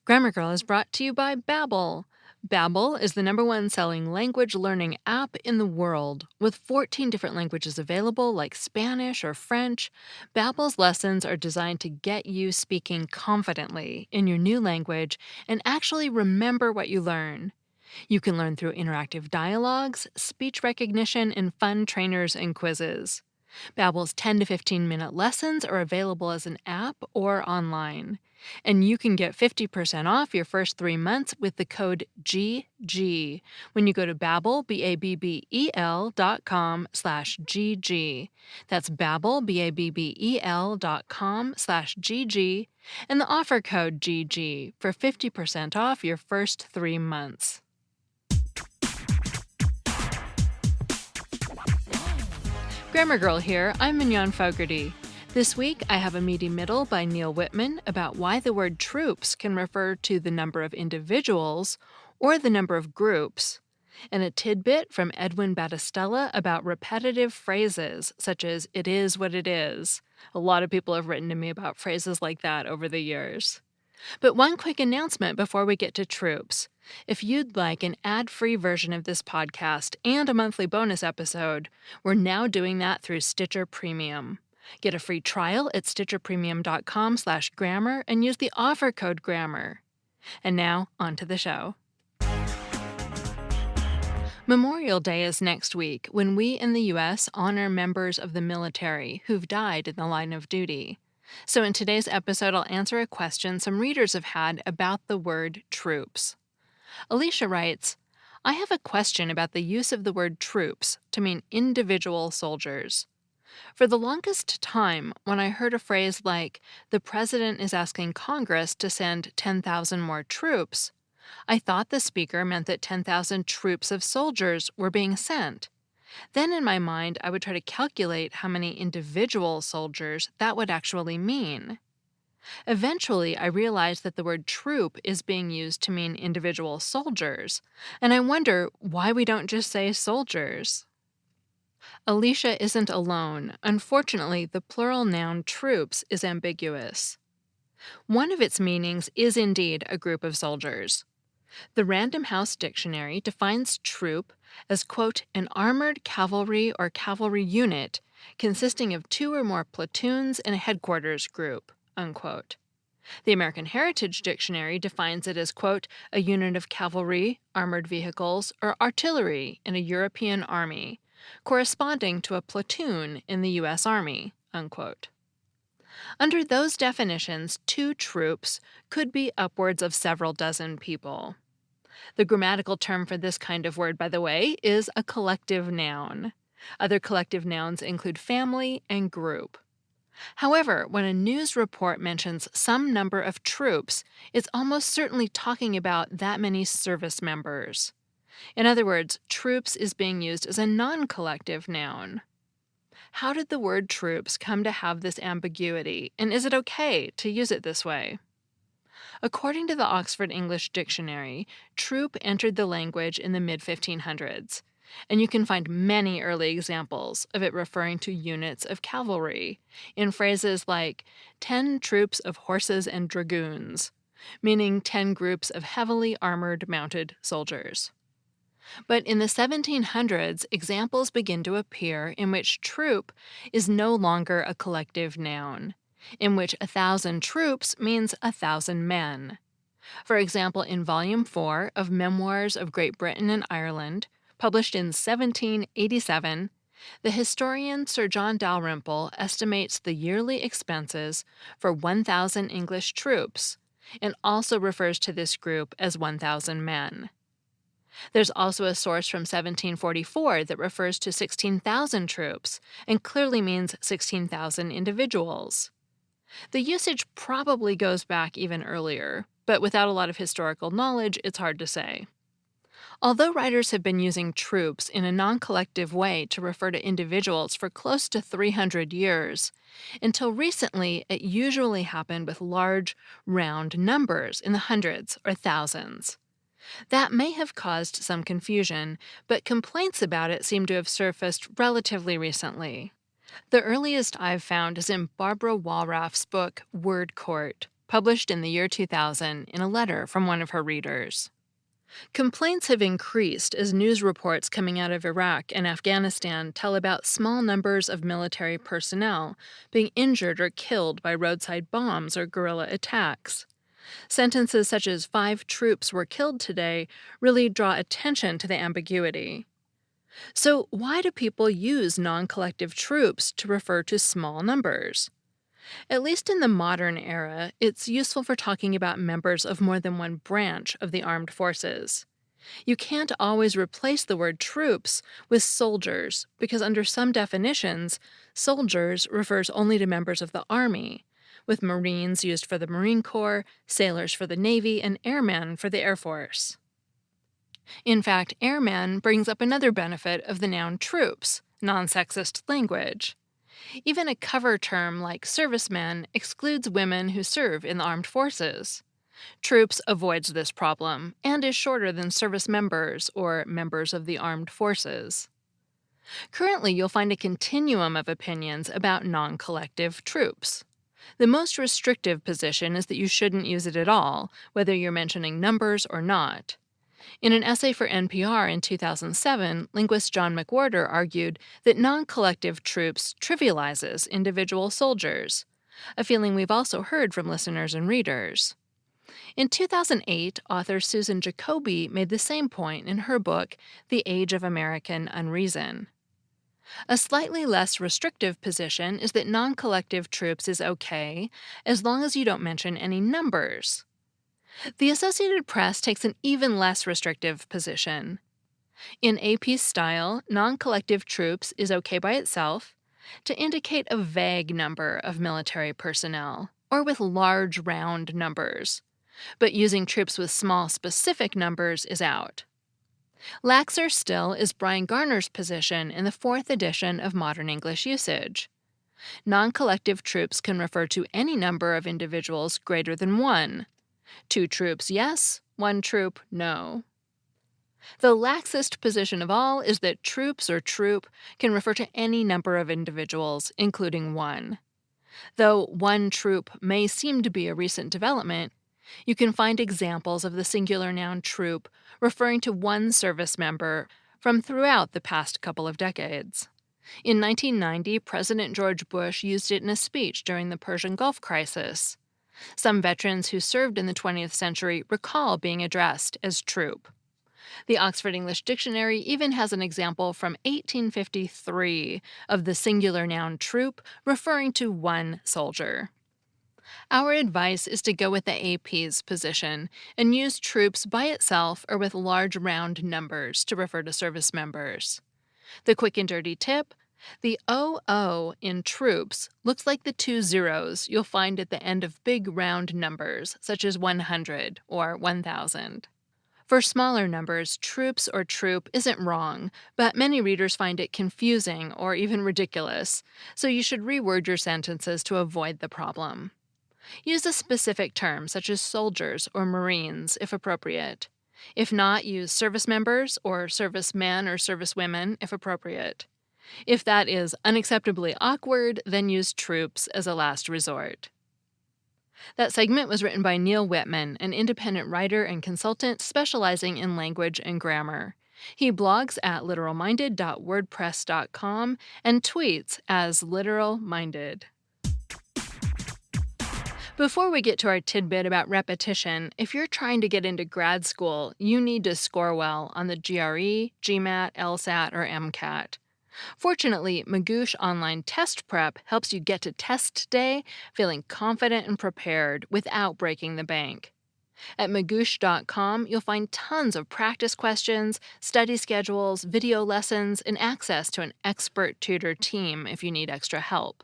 Grammar Girl is brought to you by Babbel. Babbel is the #1 selling language learning app in the world. With 14 different languages available like Spanish or French, Babbel's lessons are designed to get you speaking confidently in your new language and actually remember what you learn. You can learn through interactive dialogues, speech recognition, and fun trainers and quizzes. Babbel's 10 to 15-minute lessons are available as an app or online. And you can get 50% off your first 3 months with the code GG when you go to Babbel, babbel.com/GG. That's Babbel, babbel.com/GG, and the offer code GG for 50% off your first 3 months. Grammar Girl here, I'm Mignon Fogarty. This week, I have a meaty middle by Neil Whitman about why the word troops can refer to the number of individuals or the number of groups, and a tidbit from Edwin Battistella about repetitive phrases such as "it is what it is." A lot of people have written to me about phrases like that over the years. But one quick announcement before we get to troops. If you'd like an ad-free version of this podcast and a monthly bonus episode, we're now doing that through Stitcher Premium. Get a free trial at stitcherpremium.com/grammar and use the offer code GRAMMAR. And now, on to the show. Memorial Day is next week when we in the U.S. honor members of the military who've died in the line of duty. So in today's episode, I'll answer a question some readers have had about the word troops. Alicia writes, I have a question about the use of the word troops to mean individual soldiers. For the longest time, when I heard a phrase like, the president is asking Congress to send 10,000 more troops, I thought the speaker meant that 10,000 troops of soldiers were being sent. Then in my mind, I would try to calculate how many individual soldiers that would actually mean. Eventually, I realized that the word troop is being used to mean individual soldiers, and I wonder why we don't just say soldiers. Alicia isn't alone. Unfortunately, the plural noun troops is ambiguous. One of its meanings is indeed a group of soldiers. The Random House Dictionary defines troop as, quote, an armored cavalry or cavalry unit consisting of 2 or more platoons in a headquarters group, unquote. The American Heritage Dictionary defines it as, quote, a unit of cavalry, armored vehicles, or artillery in a European army, corresponding to a platoon in the U.S. Army, unquote. Under those definitions, 2 troops could be upwards of several dozen people. The grammatical term for this kind of word, by the way, is a collective noun. Other collective nouns include family and group. However, when a news report mentions some number of troops, it's almost certainly talking about that many service members. In other words, troops is being used as a non-collective noun. How did the word troops come to have this ambiguity, and is it okay to use it this way? According to the Oxford English Dictionary, troop entered the language in the mid-1500s, and you can find many early examples of it referring to units of cavalry in phrases like 10 troops of horses and dragoons, meaning 10 groups of heavily armored mounted soldiers. But in the 1700s, examples begin to appear in which troop is no longer a collective noun, in which 1,000 troops means 1,000 men. For example, in Volume 4 of Memoirs of Great Britain and Ireland, published in 1787, the historian Sir John Dalrymple estimates the yearly expenses for 1,000 English troops, and also refers to this group as 1,000 men. There's also a source from 1744 that refers to 16,000 troops, and clearly means 16,000 individuals. The usage probably goes back even earlier, but without a lot of historical knowledge, it's hard to say. Although writers have been using troops in a non-collective way to refer to individuals for close to 300 years, until recently it usually happened with large, round numbers in the hundreds or thousands. That may have caused some confusion, but complaints about it seem to have surfaced relatively recently. The earliest I've found is in Barbara Wallraff's book, Word Court, published in the year 2000 in a letter from one of her readers. Complaints have increased as news reports coming out of Iraq and Afghanistan tell about small numbers of military personnel being injured or killed by roadside bombs or guerrilla attacks. Sentences such as 5 troops were killed today really draw attention to the ambiguity. So, why do people use non-collective troops to refer to small numbers? At least in the modern era, it's useful for talking about members of more than one branch of the armed forces. You can't always replace the word troops with soldiers because, under some definitions, soldiers refers only to members of the Army, with Marines used for the Marine Corps, sailors for the Navy, and airmen for the Air Force. In fact, airman brings up another benefit of the noun troops, non-sexist language. Even a cover term like servicemen excludes women who serve in the armed forces. Troops avoids this problem and is shorter than service members or members of the armed forces. Currently, you'll find a continuum of opinions about non-collective troops. The most restrictive position is that you shouldn't use it at all, whether you're mentioning numbers or not. In an essay for NPR in 2007, linguist John McWhorter argued that non-collective troops trivializes individual soldiers, a feeling we've also heard from listeners and readers. In 2008, author Susan Jacoby made the same point in her book, The Age of American Unreason. A slightly less restrictive position is that non-collective troops is okay as long as you don't mention any numbers. The Associated Press takes an even less restrictive position. In AP's style, non-collective troops is okay by itself to indicate a vague number of military personnel, or with large round numbers, but using troops with small specific numbers is out. Laxer still is Brian Garner's position in the 4th edition of Modern English Usage. Non-collective troops can refer to any number of individuals greater than 1. 2 troops, yes. 1 troop, no. The laxest position of all is that troops or troop can refer to any number of individuals, including 1. Though 1 troop may seem to be a recent development, you can find examples of the singular noun troop referring to 1 service member from throughout the past couple of decades. In 1990, President George Bush used it in a speech during the Persian Gulf crisis. Some veterans who served in the 20th century recall being addressed as troop. The Oxford English Dictionary even has an example from 1853 of the singular noun troop referring to 1 soldier. Our advice is to go with the AP's position and use troops by itself or with large round numbers to refer to service members. The quick and dirty tip: the OO in troops looks like the 2 zeros you'll find at the end of big round numbers, such as 100 or 1000. For smaller numbers, troops or troop isn't wrong, but many readers find it confusing or even ridiculous, so you should reword your sentences to avoid the problem. Use a specific term, such as soldiers or Marines, if appropriate. If not, use service members or servicemen or servicewomen, if appropriate. If that is unacceptably awkward, then use troops as a last resort. That segment was written by Neil Whitman, an independent writer and consultant specializing in language and grammar. He blogs at literalminded.wordpress.com and tweets as literalminded. Before we get to our tidbit about repetition, if you're trying to get into grad school, you need to score well on the GRE, GMAT, LSAT, or MCAT. Fortunately, Magoosh Online Test Prep helps you get to test day feeling confident and prepared without breaking the bank. At magoosh.com, you'll find tons of practice questions, study schedules, video lessons, and access to an expert tutor team if you need extra help.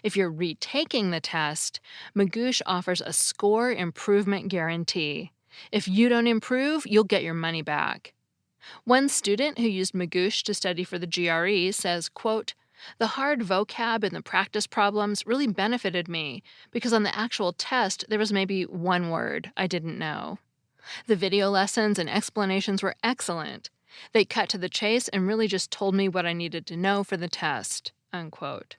If you're retaking the test, Magoosh offers a score improvement guarantee. If you don't improve, you'll get your money back. One student who used Magoosh to study for the GRE says, quote, "The hard vocab and the practice problems really benefited me because on the actual test there was maybe 1 word I didn't know. The video lessons and explanations were excellent. They cut to the chase and really just told me what I needed to know for the test." Unquote.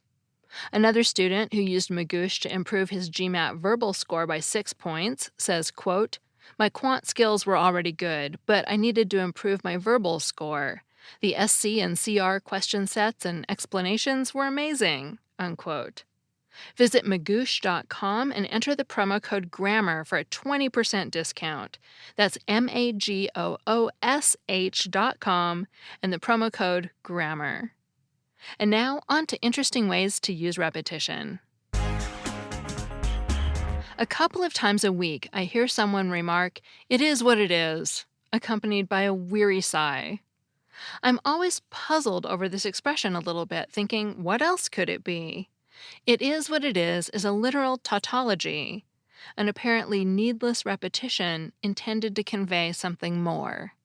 Another student who used Magoosh to improve his GMAT verbal score by 6 points says, quote, "My quant skills were already good, but I needed to improve my verbal score. The SC and CR question sets and explanations were amazing," unquote. Visit magoosh.com and enter the promo code GRAMMAR for a 20% discount. That's magoosh.com and the promo code GRAMMAR. And now, on to interesting ways to use repetition. A couple of times a week, I hear someone remark, "It is what it is," accompanied by a weary sigh. I'm always puzzled over this expression a little bit, thinking, what else could it be? "It is what it is" a literal tautology, an apparently needless repetition intended to convey something more.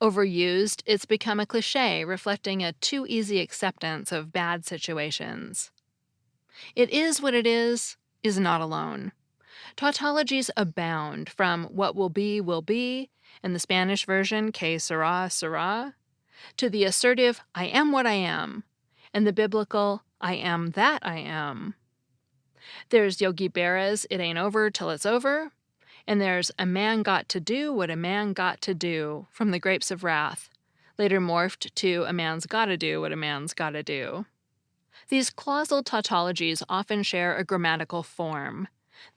Overused, it's become a cliché reflecting a too easy acceptance of bad situations. "It is what it is" is not alone. Tautologies abound, from "what will be," in the Spanish version, que sera, sera, to the assertive "I am what I am," and the biblical "I am that I am." There's Yogi Berra's "It ain't over till it's over," and there's "a man got to do what a man got to do" from the Grapes of Wrath, later morphed to "a man's gotta do what a man's gotta do." These clausal tautologies often share a grammatical form.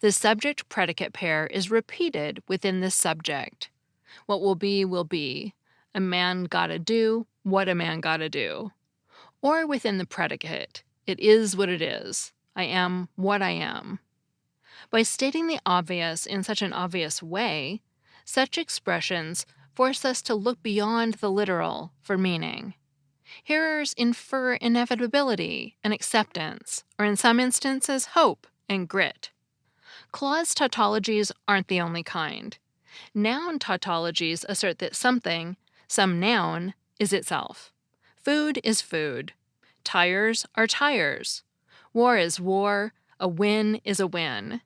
The subject-predicate pair is repeated within this subject. What will be, a man gotta do what a man gotta do. Or within the predicate, it is what it is, I am what I am. By stating the obvious in such an obvious way, such expressions force us to look beyond the literal for meaning. Hearers infer inevitability and acceptance, or in some instances, hope and grit. Clause tautologies aren't the only kind. Noun tautologies assert that something, some noun, is itself. Food is food. Tires are tires. War is war. A win is a win.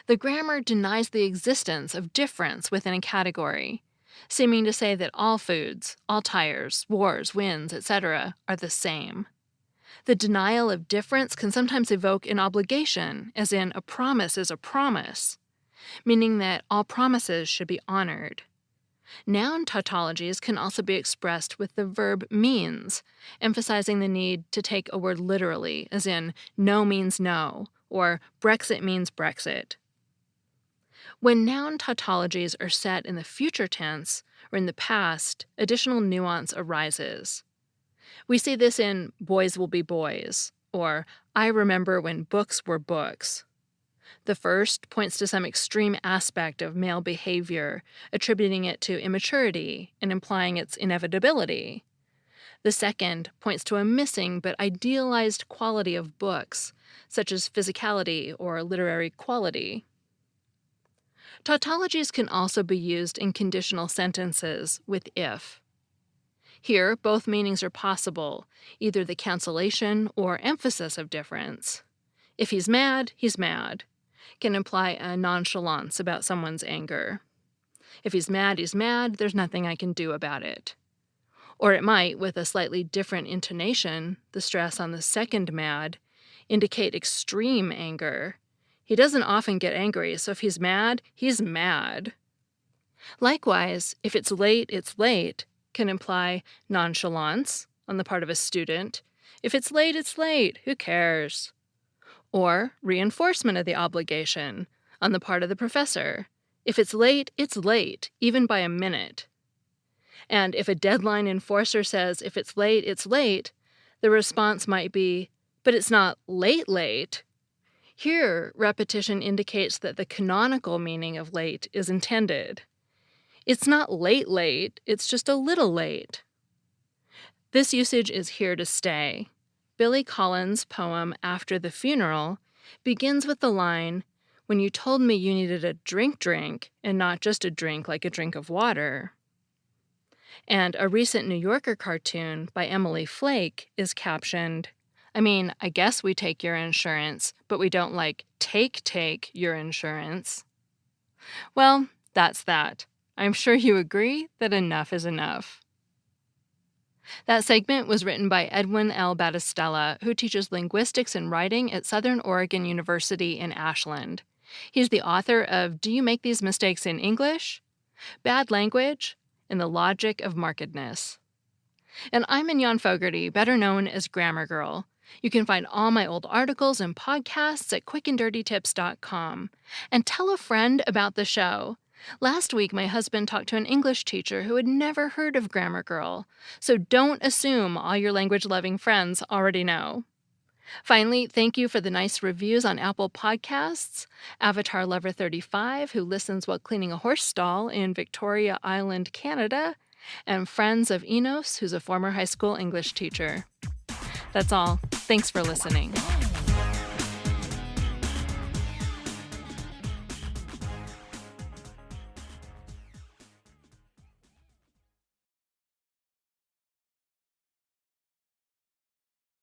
The grammar denies the existence of difference within a category, seeming to say that all foods, all tires, wars, wins, etc. are the same. The denial of difference can sometimes evoke an obligation, as in a promise is a promise, meaning that all promises should be honored. Noun tautologies can also be expressed with the verb means, emphasizing the need to take a word literally, as in no means no, or Brexit means Brexit. When noun tautologies are set in the future tense or in the past, additional nuance arises. We see this in "boys will be boys," or "I remember when books were books." The first points to some extreme aspect of male behavior, attributing it to immaturity and implying its inevitability. The second points to a missing but idealized quality of books, such as physicality or literary quality. Tautologies can also be used in conditional sentences with if. Here, both meanings are possible, either the cancellation or emphasis of difference. "If he's mad," can imply a nonchalance about someone's anger. "If he's mad," there's nothing I can do about it. Or it might, with a slightly different intonation, the stress on the second "mad," indicate extreme anger. He doesn't often get angry, so if he's mad, he's mad. Likewise, "if it's late," can imply nonchalance on the part of a student. "If it's late, who cares?" Or reinforcement of the obligation on the part of the professor. "If it's late, even by a minute." And if a deadline enforcer says, "If it's late," the response might be, "But it's not late." Here, repetition indicates that the canonical meaning of late is intended. It's not late, it's just a little late. This usage is here to stay. Billy Collins' poem After the Funeral begins with the line, "When you told me you needed a drink, and not just a drink like a drink of water." And a recent New Yorker cartoon by Emily Flake is captioned, "I guess we take your insurance, but we don't take your insurance." Well, that's that. I'm sure you agree that enough is enough. That segment was written by Edwin L. Battistella, who teaches linguistics and writing at Southern Oregon University in Ashland. He's the author of Do You Make These Mistakes in English? Bad Language and the Logic of Markedness. And I'm Mignon Fogarty, better known as Grammar Girl. You can find all my old articles and podcasts at quickanddirtytips.com. And tell a friend about the show. Last week, my husband talked to an English teacher who had never heard of Grammar Girl, so don't assume all your language-loving friends already know. Finally, thank you for the nice reviews on Apple Podcasts. Avatar Lover 35, who listens while cleaning a horse stall in Victoria Island, Canada, and Friends of Enos, who's a former high school English teacher. That's all. Thanks for listening.